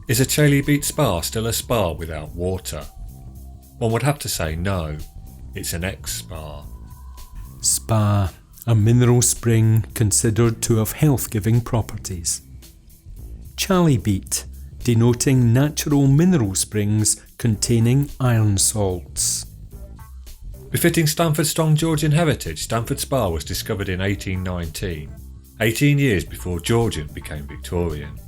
Is a chalybeate spa still a spa without water? One would have to say no, it's an ex-spa. Spa, a mineral spring considered to have health-giving properties. Chalybeate, denoting natural mineral springs containing iron salts. Befitting Stamford's strong Georgian heritage, Stamford Spa was discovered in 1819, 18 years before Georgian became Victorian.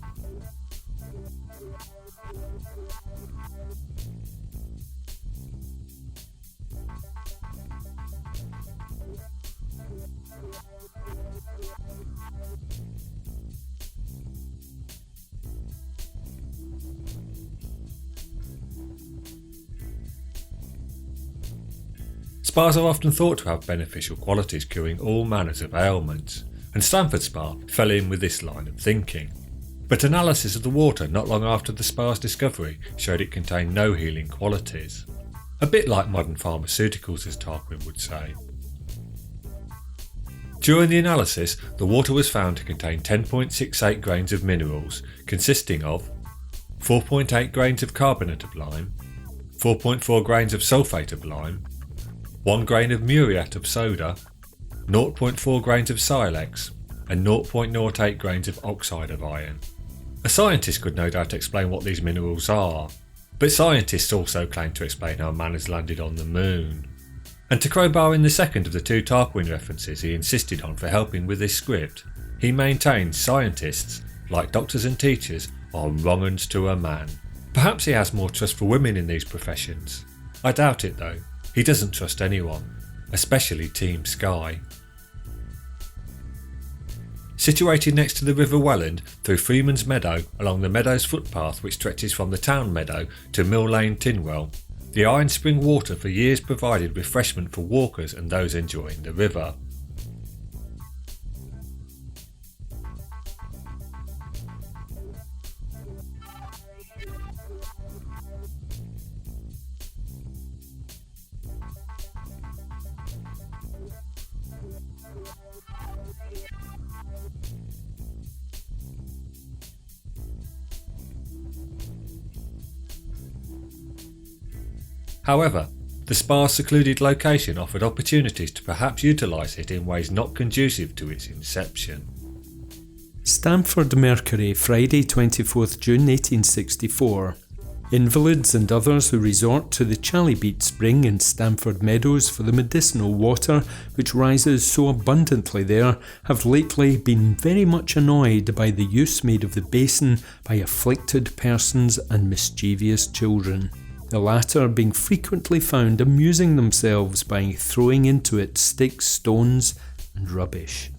Spas are often thought to have beneficial qualities curing all manners of ailments, and Stamford Spa fell in with this line of thinking. But analysis of the water not long after the spa's discovery showed it contained no healing qualities. A bit like modern pharmaceuticals, as Tarquin would say. During the analysis, the water was found to contain 10.68 grains of minerals, consisting of 4.8 grains of carbonate of lime, 4.4 grains of sulphate of lime, 1 grain of muriate of soda, 0.4 grains of silex, and 0.08 grains of oxide of iron. A scientist could no doubt explain what these minerals are, but scientists also claim to explain how man has landed on the moon. And to crowbar in the second of the two Tarquin references he insisted on for helping with this script, he maintains scientists, like doctors and teachers, are wrong uns to a man. Perhaps he has more trust for women in these professions. I doubt it though. He doesn't trust anyone, especially Team Sky. Situated next to the River Welland through Freeman's Meadow along the Meadows footpath which stretches from the town meadow to Mill Lane Tinwell, the Iron Spring water for years provided refreshment for walkers and those enjoying the river. However, the spa's secluded location offered opportunities to perhaps utilise it in ways not conducive to its inception. Stamford Mercury, Friday 24th June 1864. Invalids and others who resort to the chalybeate spring in Stamford Meadows for the medicinal water which rises so abundantly there have lately been very much annoyed by the use made of the basin by afflicted persons and mischievous children. The latter being frequently found amusing themselves by throwing into it sticks, stones and rubbish.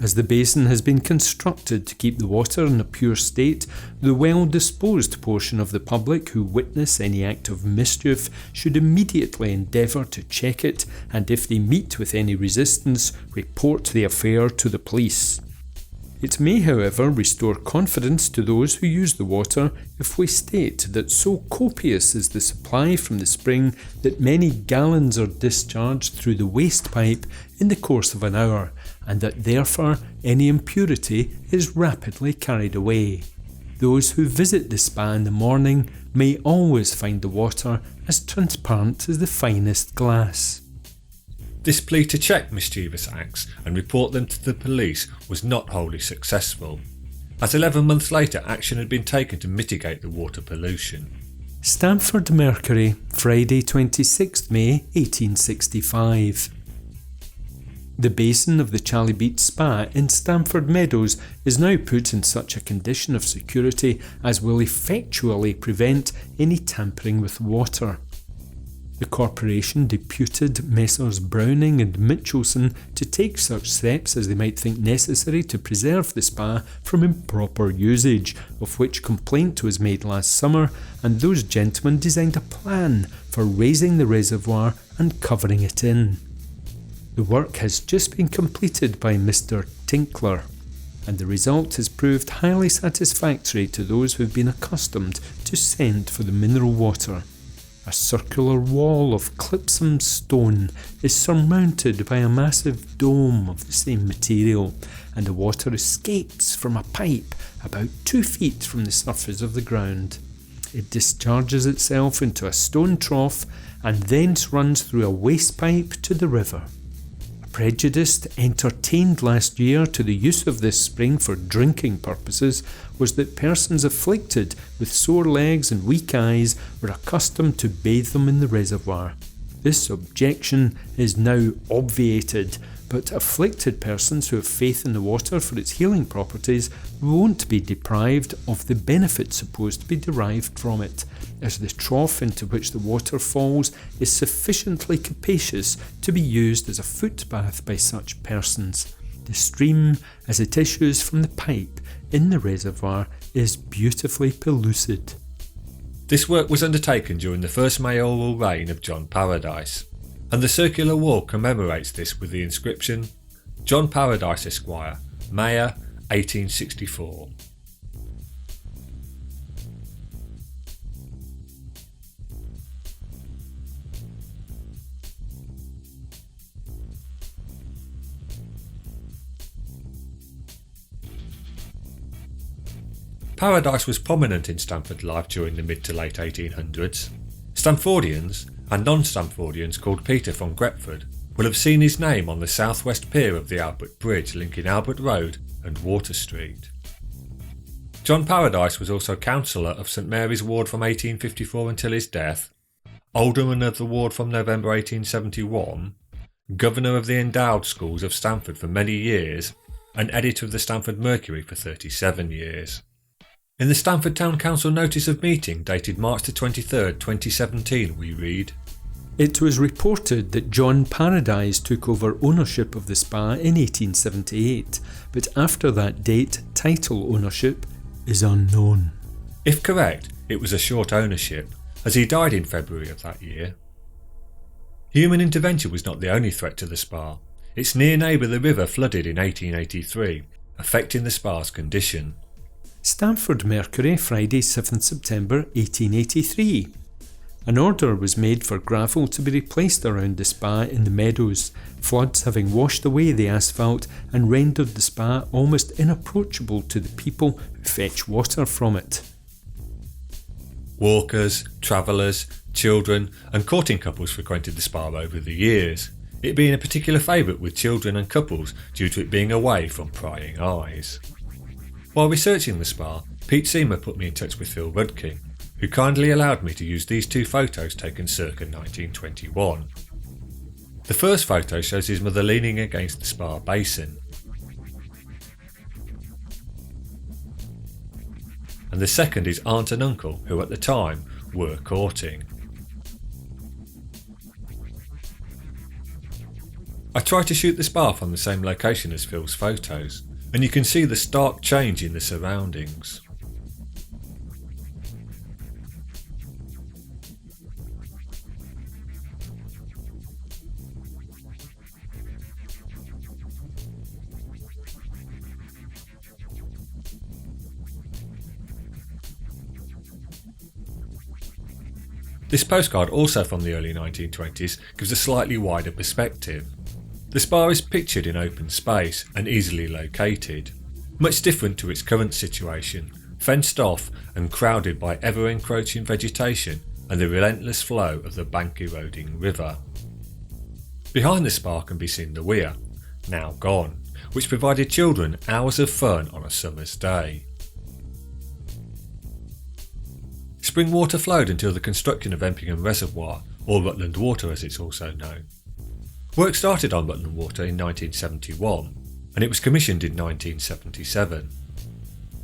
As the basin has been constructed to keep the water in a pure state, the well-disposed portion of the public who witness any act of mischief should immediately endeavour to check it, and if they meet with any resistance, report the affair to the police. It may, however, restore confidence to those who use the water if we state that so copious is the supply from the spring that many gallons are discharged through the waste pipe in the course of an hour, and that therefore any impurity is rapidly carried away. Those who visit the spa in the morning may always find the water as transparent as the finest glass. This plea to check mischievous acts and report them to the police was not wholly successful, as 11 months later action had been taken to mitigate the water pollution. Stamford Mercury, Friday 26th May 1865. The basin of the Chalybeate Spa in Stamford Meadows is now put in such a condition of security as will effectually prevent any tampering with water. The corporation deputed Messrs Browning and Mitchelson to take such steps as they might think necessary to preserve the spa from improper usage, of which complaint was made last summer, and those gentlemen designed a plan for raising the reservoir and covering it in. The work has just been completed by Mr Tinkler, and the result has proved highly satisfactory to those who have been accustomed to scent for the mineral water. A circular wall of clipsome stone is surmounted by a massive dome of the same material, and the water escapes from a pipe about 2 feet from the surface of the ground. It discharges itself into a stone trough and thence runs through a waste pipe to the river. A prejudice entertained last year to the use of this spring for drinking purposes was that persons afflicted with sore legs and weak eyes were accustomed to bathe them in the reservoir. This objection is now obviated, but afflicted persons who have faith in the water for its healing properties won't be deprived of the benefit supposed to be derived from it, as the trough into which the water falls is sufficiently capacious to be used as a footbath by such persons. The stream, as it issues from the pipe in the reservoir, is beautifully pellucid. This work was undertaken during the first mayoral reign of John Paradise, and the circular wall commemorates this with the inscription, John Paradise Esquire, Mayor, 1864. Paradise was prominent in Stamford life during the mid to late 1800s. Stamfordians and non-Stamfordians called Peter von Gretford will have seen his name on the southwest pier of the Albert Bridge linking Albert Road and Water Street. John Paradise was also councillor of St Mary's Ward from 1854 until his death, alderman of the ward from November 1871, governor of the endowed schools of Stamford for many years, and editor of the Stamford Mercury for 37 years. In the Stamford Town Council Notice of Meeting dated March 23, 2017 we read, It was reported that John Paradise took over ownership of the spa in 1878, but after that date title ownership is unknown. If correct, it was a short ownership, as he died in February of that year. Human intervention was not the only threat to the spa. Its near neighbour the river flooded in 1883, affecting the spa's condition. Stamford Mercury, Friday 7th September 1883. An order was made for gravel to be replaced around the spa in the meadows, floods having washed away the asphalt and rendered the spa almost inapproachable to the people who fetch water from it. Walkers, travellers, children and courting couples frequented the spa over the years, it being a particular favourite with children and couples due to it being away from prying eyes. While researching the spa, Pete Seymour put me in touch with Phil Rudkin, who kindly allowed me to use these two photos taken circa 1921. The first photo shows his mother leaning against the spa basin, and the second is aunt and uncle, who at the time were courting. I tried to shoot the spa from the same location as Phil's photos, and you can see the stark change in the surroundings. This postcard, also from the early 1920s, gives a slightly wider perspective. The spa is pictured in open space and easily located, much different to its current situation, fenced off and crowded by ever-encroaching vegetation and the relentless flow of the bank-eroding river. Behind the spa can be seen the weir, now gone, which provided children hours of fun on a summer's day. Spring water flowed until the construction of Empingham Reservoir, or Rutland Water as it's also known. Work started on Rutland Water in 1971, and it was commissioned in 1977.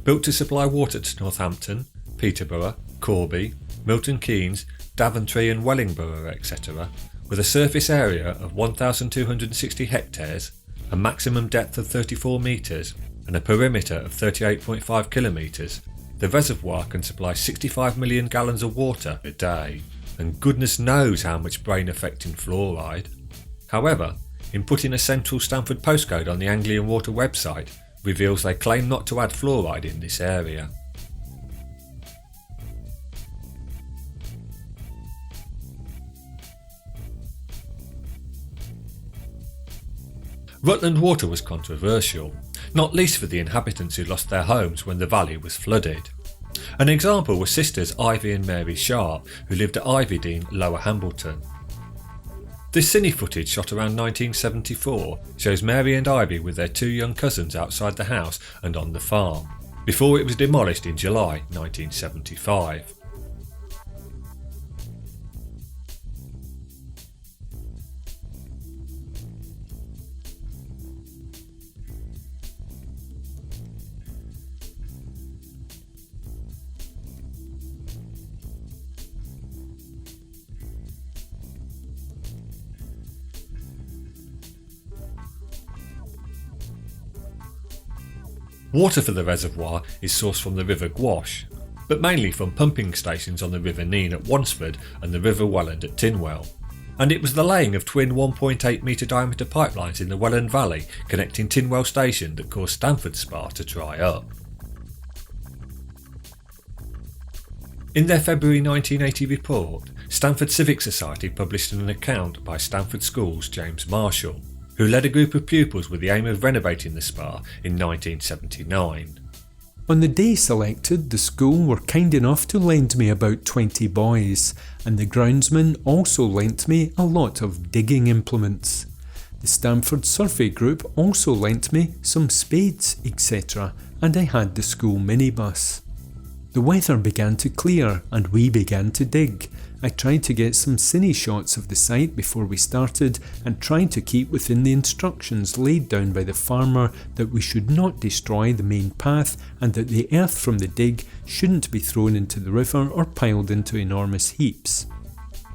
Built to supply water to Northampton, Peterborough, Corby, Milton Keynes, Daventry and Wellingborough etc., with a surface area of 1,260 hectares, a maximum depth of 34 metres and a perimeter of 38.5 kilometres, the reservoir can supply 65 million gallons of water a day, and goodness knows how much brain-affecting fluoride. However, inputting a central Stamford postcode on the Anglian Water website reveals they claim not to add fluoride in this area. Rutland water was controversial, not least for the inhabitants who lost their homes when the valley was flooded. An example were sisters Ivy and Mary Sharp, who lived at Ivydean, Lower Hambleton. This cine footage, shot around 1974, shows Mary and Ivy with their 2 young cousins outside the house and on the farm, before it was demolished in July 1975. Water for the reservoir is sourced from the River Gwash, but mainly from pumping stations on the River Nene at Wansford and the River Welland at Tinwell. And it was the laying of twin 1.8 metre diameter pipelines in the Welland Valley connecting Tinwell Station that caused Stamford Spa to dry up. In their February 1980 report, Stamford Civic Society published an account by Stamford School's James Marshall, who led a group of pupils with the aim of renovating the spa in 1979. On the day selected, the school were kind enough to lend me about 20 boys, and the groundsman also lent me a lot of digging implements. The Stamford Survey Group also lent me some spades, etc., and I had the school minibus. The weather began to clear and we began to dig. I tried to get some cine shots of the site before we started and tried to keep within the instructions laid down by the farmer that we should not destroy the main path and that the earth from the dig shouldn't be thrown into the river or piled into enormous heaps.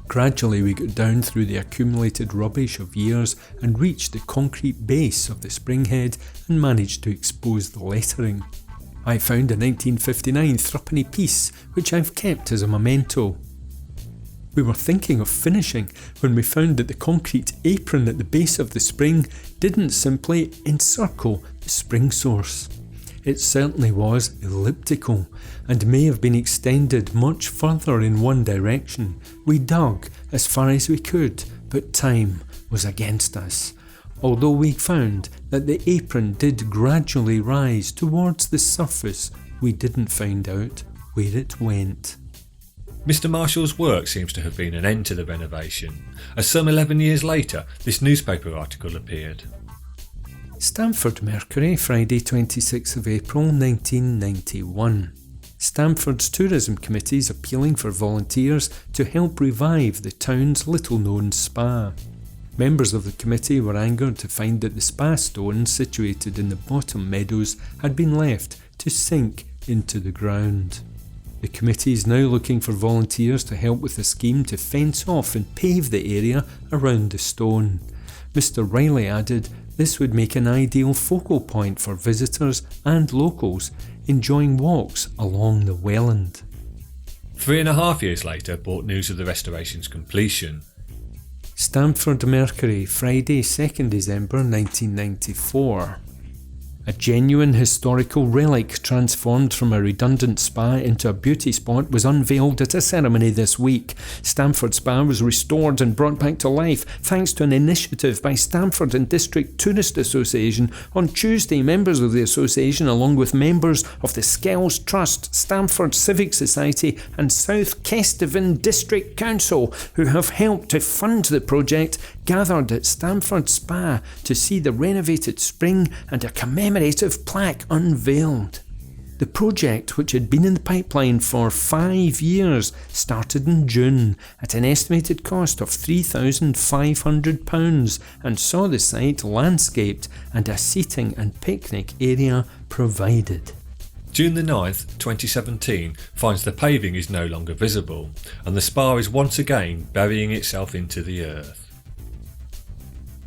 Gradually we got down through the accumulated rubbish of years and reached the concrete base of the springhead and managed to expose the lettering. I found a 1959 threepenny piece which I've kept as a memento. We were thinking of finishing when we found that the concrete apron at the base of the spring didn't simply encircle the spring source. It certainly was elliptical and may have been extended much further in one direction. We dug as far as we could, but time was against us. Although we found that the apron did gradually rise towards the surface, we didn't find out where it went. Mr. Marshall's work seems to have been an end to the renovation, as some 11 years later this newspaper article appeared. Stamford Mercury, Friday 26th of April 1991. Stamford's Tourism Committee is appealing for volunteers to help revive the town's little-known spa. Members of the committee were angered to find that the spa stones situated in the bottom meadows had been left to sink into the ground. The committee is now looking for volunteers to help with a scheme to fence off and pave the area around the stone. Mr. Riley added this would make an ideal focal point for visitors and locals enjoying walks along the Welland. 3.5 years later brought news of the restoration's completion. Stamford Mercury, Friday 2nd December 1994. A genuine historical relic transformed from a redundant spa into a beauty spot was unveiled at a ceremony this week. Stamford Spa was restored and brought back to life thanks to an initiative by Stamford and District Tourist Association. On Tuesday, members of the association, along with members of the Skells Trust, Stamford Civic Society and South Kesteven District Council, who have helped to fund the project, gathered at Stamford Spa to see the renovated spring and a commemorative plaque unveiled. The project, which had been in the pipeline for 5 years, started in June at an estimated cost of £3,500 and saw the site landscaped and a seating and picnic area provided. June the 9th, 2017 finds the paving is no longer visible and the spa is once again burying itself into the earth.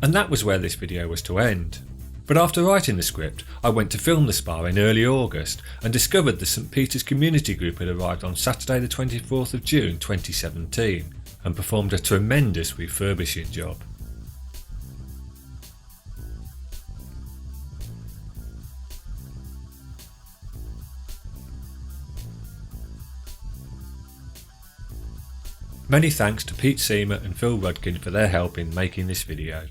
And that was where this video was to end. But after writing the script, I went to film the spa in early August and discovered the St Peter's Community Group had arrived on Saturday the 24th of June 2017 and performed a tremendous refurbishing job. Many thanks to Pete Seamer and Phil Rudkin for their help in making this video.